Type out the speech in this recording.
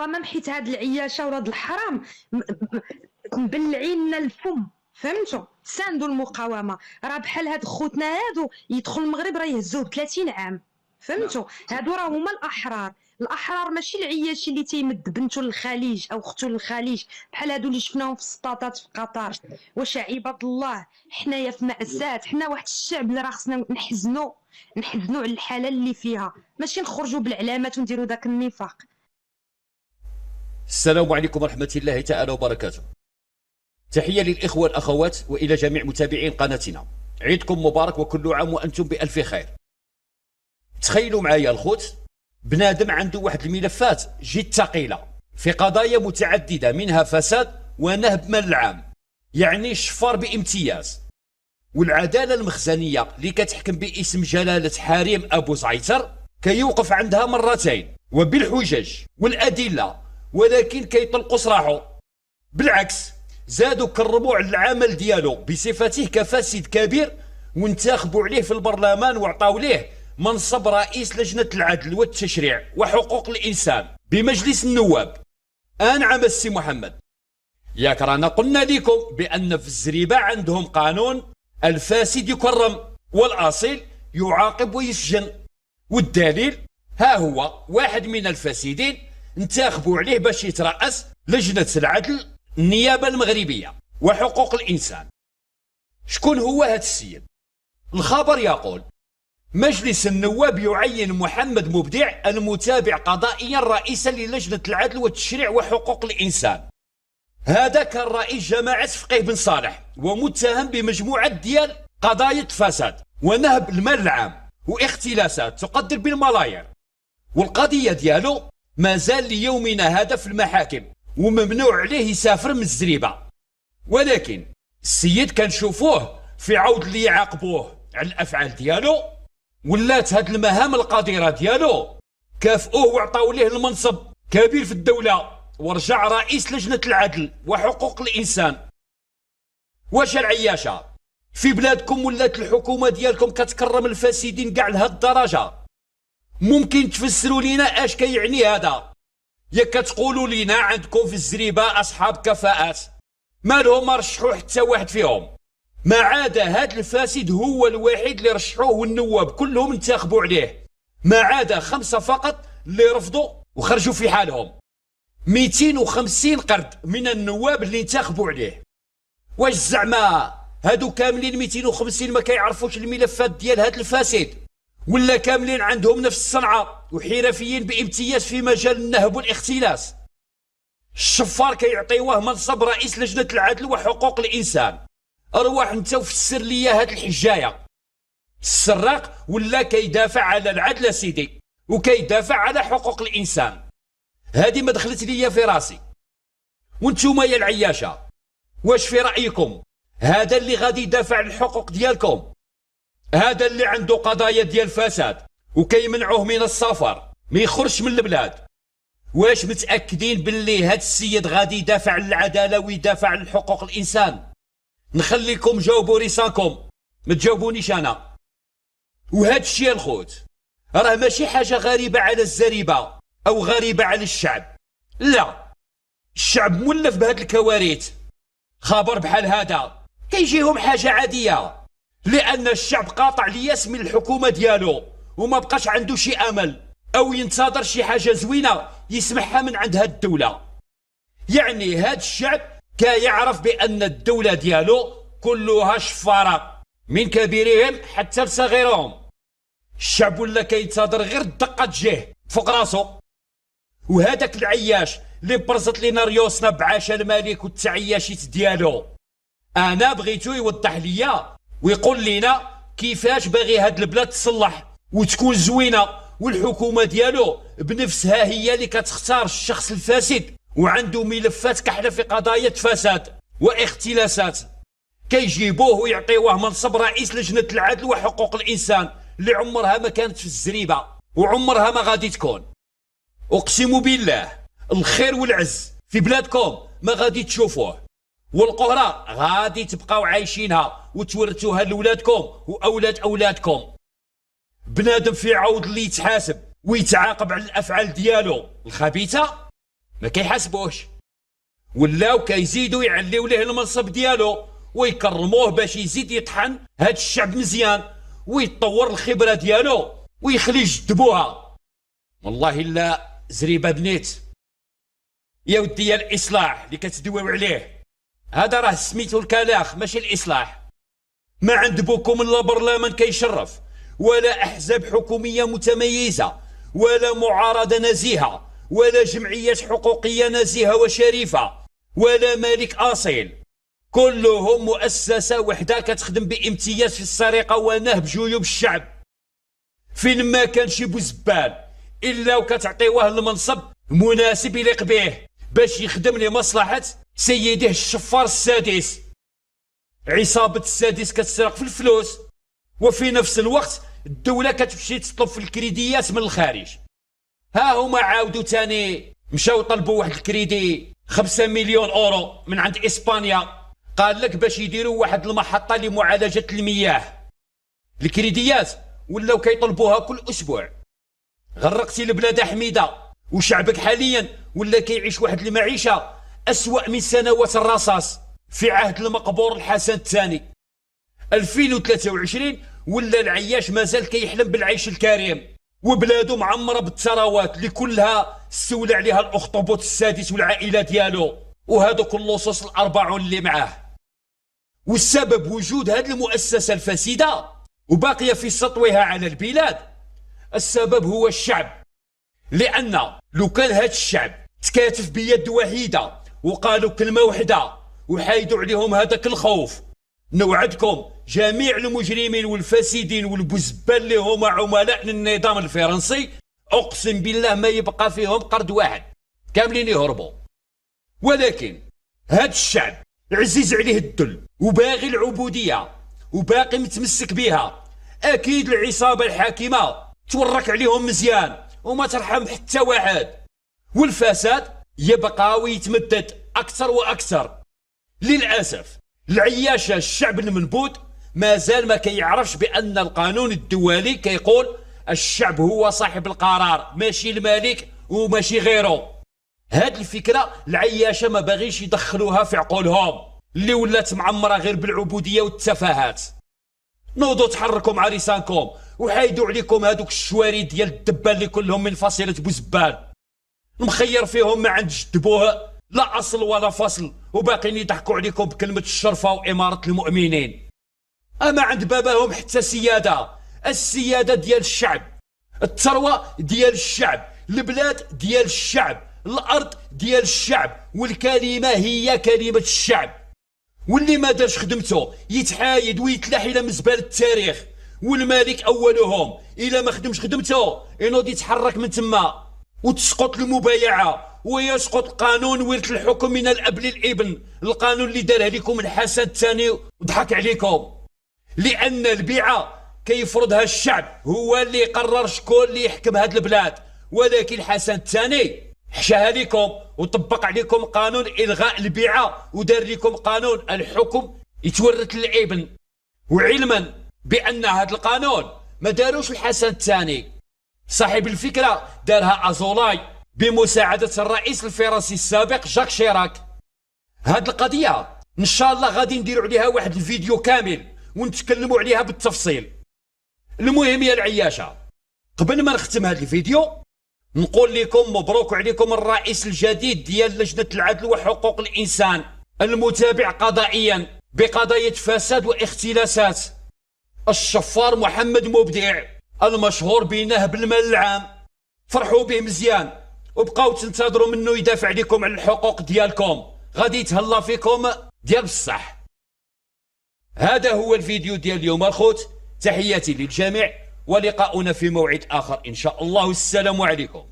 ايوا ما حيت هاد العياشه ولاد الحرام مبلعين لنا الفم. فهمتوا؟ ساندوا المقاومه. راه بحال هاد خوتنا هادو يدخل المغرب راه يهزوه ب 30 عام. فهمتوا؟ هادو راه هما الاحرار ماشي العياشي اللي تيمد بنته للخليج او اختو للخليج بحال هادو اللي شفناهم في السطاطات في قطر. واش عباد الله حنايا في مأساة، حنا واحد الشعب اللي راه خصنا نحزنوا على الحاله اللي فيها، ماشي نخرجوا بالعلامات ونديروا داك النفاق. السلام عليكم ورحمة الله تعالى وبركاته. تحية للإخوة والأخوات وإلى جميع متابعين قناتنا. عيدكم مبارك وكل عام وأنتم بألف خير. تخيلوا معايا الخوت، بنادم عنده واحد الملفات جد ثقيلة في قضايا متعددة، منها فساد ونهب مال العام، يعني شفار بامتياز. والعدالة المخزنية اللي كتحكم باسم جلالة حريم أبو زعيتر كيوقف عندها مرتين وبالحجج والأدلة، ولكن كيطلقوا سراحو. بالعكس، زادوا كرموا على العمل ديالو بصفته كفاسد كبير، وانتخبوا عليه في البرلمان وعطاو ليه منصب رئيس لجنة العدل والتشريع وحقوق الإنسان بمجلس النواب. أنعم السي محمد، ياك رانا قلنا لكم بأن في الزريبة عندهم قانون الفاسد يكرم والأصيل يعاقب ويسجن. والدليل ها هو واحد من الفاسدين انتخبوا عليه باش يترأس لجنة العدل النيابة المغربية وحقوق الإنسان. شكون هو هذا السيد؟ الخبر يقول مجلس النواب يعين محمد مبدع المتابع قضائيا رئيسا للجنة العدل والتشريع وحقوق الإنسان. هذا كان رئيس جماعة فقيه بن صالح ومتهم بمجموعة ديال قضايا فساد ونهب المال العام واختلاسات تقدر بالملايير، والقضية ديالو مازال ليومنا هذا في المحاكم وممنوع عليه يسافر من الزريبة. ولكن السيد كنشوفوه في عود اللي يعاقبوه على الأفعال ديالو، ولات هاد المهام القديرة ديالو كافئوه وعطاو ليه المنصب كبير في الدولة ورجع رئيس لجنة العدل وحقوق الإنسان. واش العياشة في بلادكم ولات الحكومة ديالكم كتكرم الفاسدين كاع لهاد الدرجة؟ ممكن تفسروا لينا اش كيعني هذا؟ ياك كتقولوا لينا عندكم في الزريبة أصحاب كفاءات، مالهم ما رشحوا حتى واحد فيهم، ما عدا هاد الفاسد هو الوحيد اللي رشحوه والنواب كلهم انتخبوا عليه، ما عدا 5 فقط اللي رفضوا وخرجوا في حالهم. 250 قرد من النواب اللي انتخبوا عليه. واش زعما هادو كاملين 250 ما كيعرفوش الملفات ديال هاد الفاسد، ولا كاملين عندهم نفس الصنعة وحرفيين بامتياز في مجال النهب والاختلاس؟ الشفار كيعطيوه منصب رئيس لجنة العدل وحقوق الإنسان. أرواح انت وفسر ليا هاد الحجاية. السراق ولا كيدافع على العدل سيدي وكيدافع على حقوق الإنسان. هادي ما دخلت ليا في راسي. وانتوما يا العياشة، واش في رأيكم هذا اللي غادي يدافع عن الحقوق ديالكم، هذا اللي عنده قضايا ديال فساد وكيمنعوه من السفر ما يخرجش من البلاد، واش متأكدين باللي هاد السيد غادي يدافع عن العدالة ويدافع عن حقوق الإنسان؟ نخليكم جاوبوا ريسانكم، ما تجاوبونيش أنا. وهاد الشيء الخوت راه ماشي حاجة غريبة على الزريبة أو غريبة على الشعب، لا، الشعب مولف بهاد الكوارث. خبر بحال هذا كيجيهم حاجة عادية، لأن الشعب قاطع لياس من الحكومة ديالو وما بقاش عنده شي أمل أو ينتظر شي حاجة زوينة يسمعها من عند هاد الدولة. يعني هاد الشعب كيعرف بأن الدولة ديالو كلها شفارة من كبيرهم حتى لصغيرهم. الشعب ولا كينتظر غير الدقة تجيه فوق راسو. وهذاك العياش اللي برزت لينا ريوسنا بعاشا الملك والتعياشيت ديالو، أنا بغيتو يوضح ليا ويقول لنا كيفاش باغي هاد البلاد تصلح وتكون زوينة، والحكومة ديالو بنفسها هي اللي كتختار الشخص الفاسد وعنده ملفات كحلة في قضايا فساد واختلاسات، كيجيبوه ويعطيوه منصب رئيس لجنة العدل وحقوق الإنسان اللي عمرها ما كانت في الزريبة وعمرها ما غادي تكون. أقسم بالله الخير والعز في بلادكم ما غادي تشوفوه، والقهرة غادي تبقاو عايشينها وتورثوها لولادكم وأولاد أولادكم. بنادم في عوض اللي يتحاسب ويتعاقب على الأفعال ديالو الخبيثة، ما كيحاسبوش، ولاو كيزيدوا يعليو ليه المنصب ديالو ويكرموه باش يزيد يطحن هاد الشعب مزيان ويطور الخبره ديالو ويخلي يجذبوها. والله الا زريبه بنيت يا ودي يا الاصلاح اللي كتدويو عليه، هذا راه سميتو الكلاخ ماشي الاصلاح. ما عند بوكم لا برلمان كيشرف، ولا احزاب حكوميه متميزه، ولا معارضه نزيهه، ولا جمعيات حقوقيه نزيهه وشريفه، ولا مالك اصيل. كلهم مؤسسه وحده كتخدم بامتياز في السرقه ونهب جيوب الشعب. فين ما كان شي بوزبال الا وكتعطيوه المنصب مناسب يليق به باش يخدم لمصلحه سيديه الشفار السادس. عصابه السادس كتسرق في الفلوس، وفي نفس الوقت الدوله كتمشي تطلب في الكريديات من الخارج. ها هما عاودوا تاني مشاو طلبوا واحد الكريدي 5 مليون اورو من عند اسبانيا، قال لك باش يديروا واحد المحطه لمعالجه المياه. الكريديات ولاو كيطلبوها كل اسبوع. غرقتي البلاد حميده، وشعبك حاليا ولا كيعيش واحد المعيشه اسوأ من سنوات الرصاص في عهد المقبور الحسن الثاني. 2023 ولا العياش مازال كيحلم بالعيش الكريم، وبلادو معمره بالثروات اللي كلها استولى عليها الاخطبوط السادس والعائله ديالو وهذوك اللصوص الاربعون اللي معاه. والسبب وجود هذه المؤسسه الفاسده وباقيه في سطوها على البلاد، السبب هو الشعب. لان لو كان هذا الشعب تكاتف بيد وحيده وقالوا كلمه وحده وحايدوا عليهم هذاك الخوف، نوعدكم جميع المجرمين والفاسدين والبزبال اللي هما عملاء للنظام الفرنسي اقسم بالله ما يبقى فيهم قرد واحد، كاملين يهربوا. ولكن هذا الشعب عزيز عليه الذل وباغي العبوديه وباقي متمسك بها. اكيد العصابه الحاكمه تورك عليهم مزيان وما ترحم حتى واحد، والفساد يبقى ويتمدد اكثر واكثر. للاسف العياشه الشعب المنبوذ مازال ما كيعرفش بان القانون الدولي كيقول الشعب هو صاحب القرار ماشي الملك وماشي غيره. هاد الفكره العياشه ما باغيش يدخلوها في عقولهم اللي ولات معمره غير بالعبوديه والتفاهات. نوضوا تحركوا مع لسانكم وحايدوا عليكم هادوك الشواري ديال الدبان اللي كلهم من فصيله بوزبال، مخير فيهم ما عندش دبوه لا اصل ولا فصل، وباقيين يضحكوا عليكم بكلمه الشرفه واماره المؤمنين. اما عند باباهم حتى سياده، السياده ديال الشعب، الثروه ديال الشعب، البلاد ديال الشعب، الارض ديال الشعب، والكلمه هي كلمه الشعب. واللي ما دارش خدمته يتحايد ويتلاح الى مزبال التاريخ، والمالك اولهم الى ما خدمش خدمته ينوض يتحرك من تما وتسقط المبايعه ويسقط قانون ورث الحكم من الاب للابن، القانون اللي داره لكم الحسن الثاني وضحك عليكم. لان البيعه كيفرضها الشعب، هو اللي يقرر شكون اللي يحكم هذه البلاد، ولكن الحسن الثاني حشاها لكم وطبق عليكم قانون الغاء البيعه ودار لكم قانون الحكم يتورث للابن. وعلما بان هذا القانون ما داروش الحسن الثاني، صاحب الفكره دارها ازولاي بمساعده الرئيس الفرنسي السابق جاك شيراك. هذه القضيه ان شاء الله غادي نديروا عليها واحد الفيديو كامل ونتكلموا عليها بالتفصيل. المهم يا العياشه، قبل ما نختم هذا الفيديو نقول لكم مبروك عليكم الرئيس الجديد ديال لجنه العدل وحقوق الانسان المتابع قضائيا بقضايا فساد واختلاسات، الشفار محمد مبدع المشهور بنهب المال العام. فرحوا به مزيان وبقاو تنتظروا منه يدافع لكم على الحقوق ديالكم، غادي يتهلا فيكم ديال بصح. هذا هو الفيديو ديال اليوم الخوت، تحياتي للجميع ولقاؤنا في موعد آخر إن شاء الله. السلام عليكم.